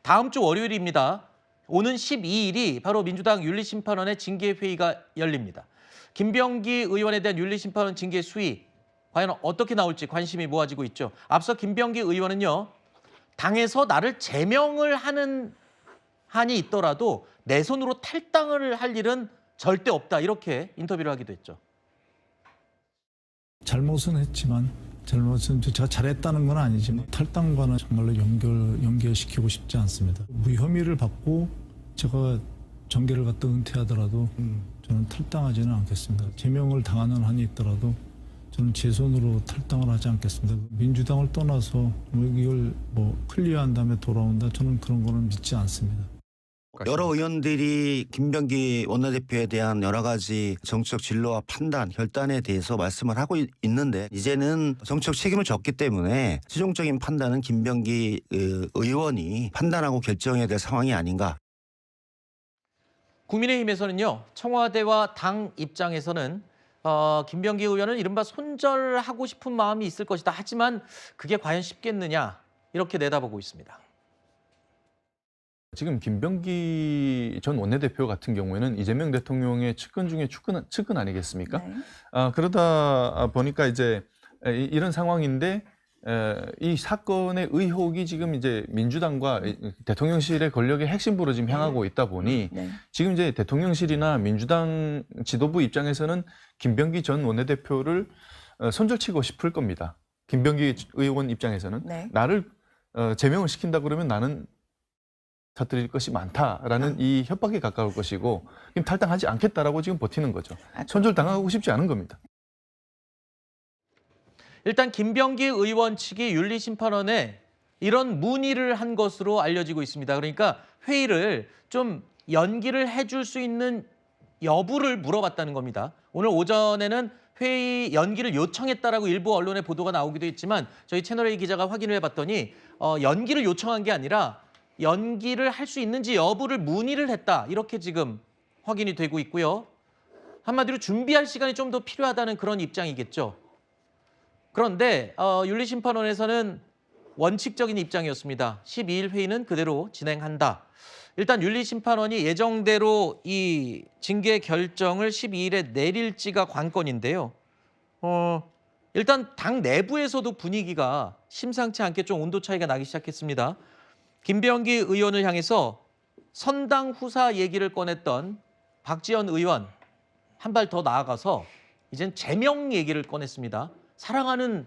다음 주 월요일입니다. 오는 12일이 바로 민주당 윤리심판원의 징계회의가 열립니다. 김병기 의원에 대한 윤리심판원 징계 수위 과연 어떻게 나올지 관심이 모아지고 있죠. 앞서 김병기 의원은요. 당에서 나를 제명을 하는 한이 있더라도 내 손으로 탈당을 할 일은 절대 없다. 이렇게 인터뷰를 하기도 했죠. 잘못은 했지만 잘못은 제가 잘했다는 건 아니지만 탈당과는 정말로 연결시키고 싶지 않습니다. 무혐의를 받고 제가 정계를 갖다 은퇴하더라도 저는 탈당하지는 않겠습니다. 제명을 당하는 한이 있더라도 저는 제 손으로 탈당을 하지 않겠습니다. 민주당을 떠나서 이걸 클리어한 다음에 돌아온다, 저는 그런 거는 믿지 않습니다. 여러 의원들이 김병기 원내대표에 대한 여러 가지 정치적 진로와 판단, 결단에 대해서 말씀을 하고 있는데 이제는 정치적 책임을 졌기 때문에 최종적인 판단은 김병기 의원이 판단하고 결정해야 될 상황이 아닌가. 국민의힘에서는요. 청와대와 당 입장에서는 김병기 의원을 이른바 손절하고 싶은 마음이 있을 것이다. 하지만 그게 과연 쉽겠느냐 이렇게 내다보고 있습니다. 지금 김병기 전 원내대표 같은 경우에는 이재명 대통령의 측근 중에 측근 아니겠습니까? 네. 그러다 보니까 이제 이런 상황인데 이 사건의 의혹이 지금 이제 민주당과 대통령실의 권력의 핵심부로 지금 향하고 있다 보니 네. 지금 이제 대통령실이나 민주당 지도부 입장에서는 김병기 전 원내대표를 손절치고 싶을 겁니다. 김병기 의원 입장에서는 네. 나를 제명을 시킨다 그러면 나는 터뜨릴 것이 많다라는 이 협박에 가까울 것이고 지금 탈당하지 않겠다라고 지금 버티는 거죠. 손절당하고 싶지 않은 겁니다. 일단 김병기 의원 측이 윤리심판원에 이런 문의를 한 것으로 알려지고 있습니다. 그러니까 회의를 좀 연기를 해줄 수 있는 여부를 물어봤다는 겁니다. 오늘 오전에는 회의 연기를 요청했다라고 일부 언론의 보도가 나오기도 했지만 저희 채널A 기자가 확인을 해봤더니 연기를 요청한 게 아니라 연기를 할 수 있는지 여부를 문의를 했다. 이렇게 지금 확인이 되고 있고요. 한마디로 준비할 시간이 좀 더 필요하다는 그런 입장이겠죠. 그런데 윤리심판원에서는 원칙적인 입장이었습니다. 12일 회의는 그대로 진행한다. 일단 윤리심판원이 예정대로 이 징계 결정을 12일에 내릴지가 관건인데요. 일단 당 내부에서도 분위기가 심상치 않게 좀 온도 차이가 나기 시작했습니다. 김병기 의원을 향해서 선당 후사 얘기를 꺼냈던 박지원 의원 한 발 더 나아가서 이젠 제명 얘기를 꺼냈습니다. 사랑하는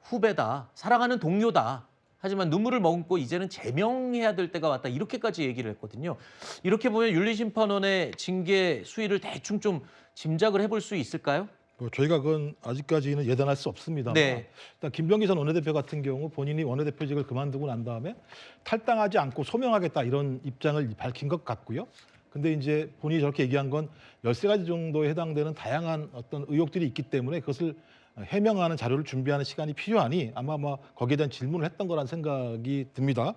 후배다, 사랑하는 동료다. 하지만 눈물을 머금고 이제는 제명해야 될 때가 왔다. 이렇게까지 얘기를 했거든요. 이렇게 보면 윤리심판원의 징계 수위를 대충 좀 짐작을 해볼 수 있을까요? 저희가 그건 아직까지는 예단할 수 없습니다만 네. 일단 김병기 전 원내대표 같은 경우 본인이 원내대표직을 그만두고 난 다음에 탈당하지 않고 소명하겠다 이런 입장을 밝힌 것 같고요. 근데 이제 본인이 저렇게 얘기한 건 13가지 정도에 해당되는 다양한 어떤 의혹들이 있기 때문에 그것을 해명하는 자료를 준비하는 시간이 필요하니 아마 거기에 대한 질문을 했던 거란 생각이 듭니다.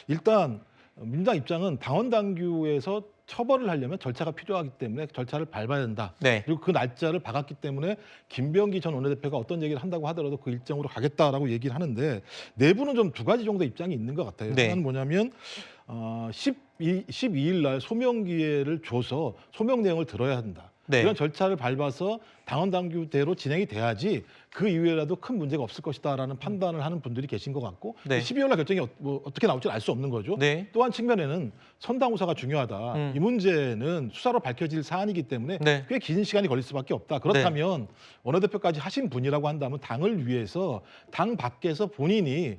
일단 민주당 입장은 당원 당규에서 처벌을 하려면 절차가 필요하기 때문에 절차를 밟아야 된다. 네. 그리고 그 날짜를 박았기 때문에 김병기 전 원내대표가 어떤 얘기를 한다고 하더라도 그 일정으로 가겠다라고 얘기를 하는데 내부는 좀 두 가지 정도 입장이 있는 것 같아요. 네. 하나는 뭐냐면 12일 날 소명 기회를 줘서 소명 내용을 들어야 한다. 네. 이런 절차를 밟아서 당원 당규대로 진행이 돼야지 그 이후에라도 큰 문제가 없을 것이다라는 판단을 하는 분들이 계신 것 같고 네. 12월 날 결정이 어떻게 나올지 알 수 없는 거죠. 네. 또 한 측면에는 선당후사가 중요하다. 이 문제는 수사로 밝혀질 사안이기 때문에 네. 꽤 긴 시간이 걸릴 수밖에 없다. 그렇다면 원내대표까지 하신 분이라고 한다면 당을 위해서 당 밖에서 본인이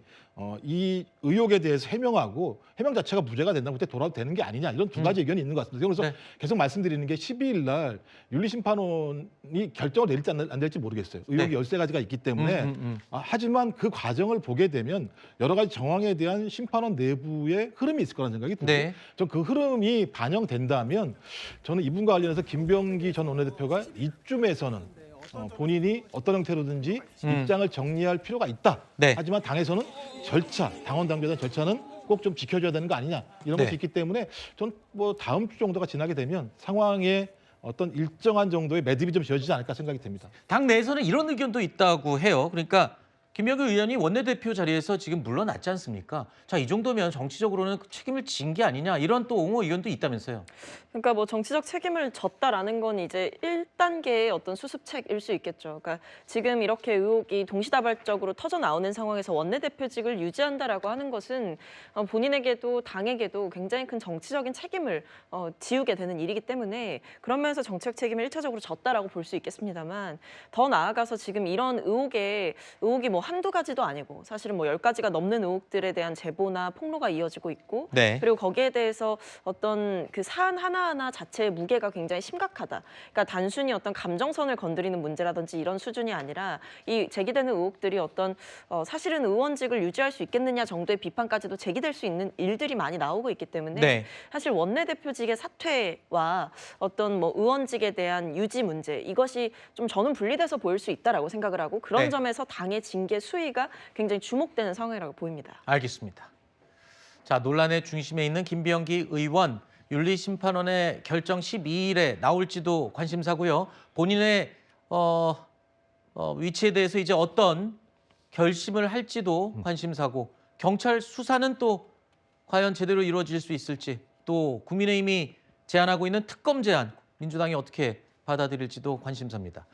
이 의혹에 대해서 해명하고 해명 자체가 무죄가 된다면 그때 돌아도 되는 게 아니냐 이런 두 가지 의견이 있는 것 같습니다. 그래서 네. 계속 말씀드리는 게 12일 날 윤리심판원이 결정을 내릴지 안 될지 모르겠어요. 의혹이 네. 13가지가 있기 때문에 하지만 그 과정을 보게 되면 여러 가지 정황에 대한 심판원 내부의 흐름이 있을 거라는 생각이 듭니다. 네. 전 그 흐름이 반영된다면 저는 이분과 관련해서 김병기 전 원내대표가 이쯤에서는 본인이 어떤 형태로든지 입장을 정리할 필요가 있다. 네. 하지만 당에서는 절차, 당원 당규에 대한 절차는 꼭 좀 지켜줘야 되는 거 아니냐 이런 네. 것이 있기 때문에 전 다음 주 정도가 지나게 되면 상황에 어떤 일정한 정도의 매듭이 좀 지어지지 않을까 생각이 됩니다. 당 내에서는 이런 의견도 있다고 해요. 그러니까 김병기 의원이 원내대표 자리에서 지금 물러났지 않습니까? 자, 이 정도면 정치적으로는 책임을 진 게 아니냐 이런 또 옹호 의견도 있다면서요. 그러니까 뭐 정치적 책임을 졌다라는 건 이제 1단계의 어떤 수습책일 수 있겠죠. 그러니까 지금 이렇게 의혹이 동시다발적으로 터져 나오는 상황에서 원내대표직을 유지한다라고 하는 것은 본인에게도 당에게도 굉장히 큰 정치적인 책임을 지우게 되는 일이기 때문에 그런 면에서 정치적 책임을 1차적으로 졌다라고 볼 수 있겠습니다만 더 나아가서 지금 이런 의혹이 뭐 한두 가지도 아니고 사실은 뭐 10가지가 넘는 의혹들에 대한 제보나 폭로가 이어지고 있고 네. 그리고 거기에 대해서 어떤 그 사안 하나하나 자체의 무게가 굉장히 심각하다. 그러니까 단순히 어떤 감정선을 건드리는 문제라든지 이런 수준이 아니라 이 제기되는 의혹들이 어떤 사실은 의원직을 유지할 수 있겠느냐 정도의 비판까지도 제기될 수 있는 일들이 많이 나오고 있기 때문에 네. 사실 원내대표직의 사퇴와 어떤 뭐 의원직에 대한 유지 문제 이것이 좀 저는 분리돼서 보일 수 있다라고 생각을 하고 그런 네. 점에서 당의 징계 수위가 굉장히 주목되는 상황이라고 보입니다. 알겠습니다. 자, 논란의 중심에 있는 김병기 의원 윤리심판원의 결정 12일에 나올지도 관심사고요. 본인의 위치에 대해서 이제 어떤 결심을 할지도 관심사고 경찰 수사는 또 과연 제대로 이루어질 수 있을지 또 국민의힘이 제안하고 있는 특검 제안 민주당이 어떻게 받아들일지도 관심사입니다.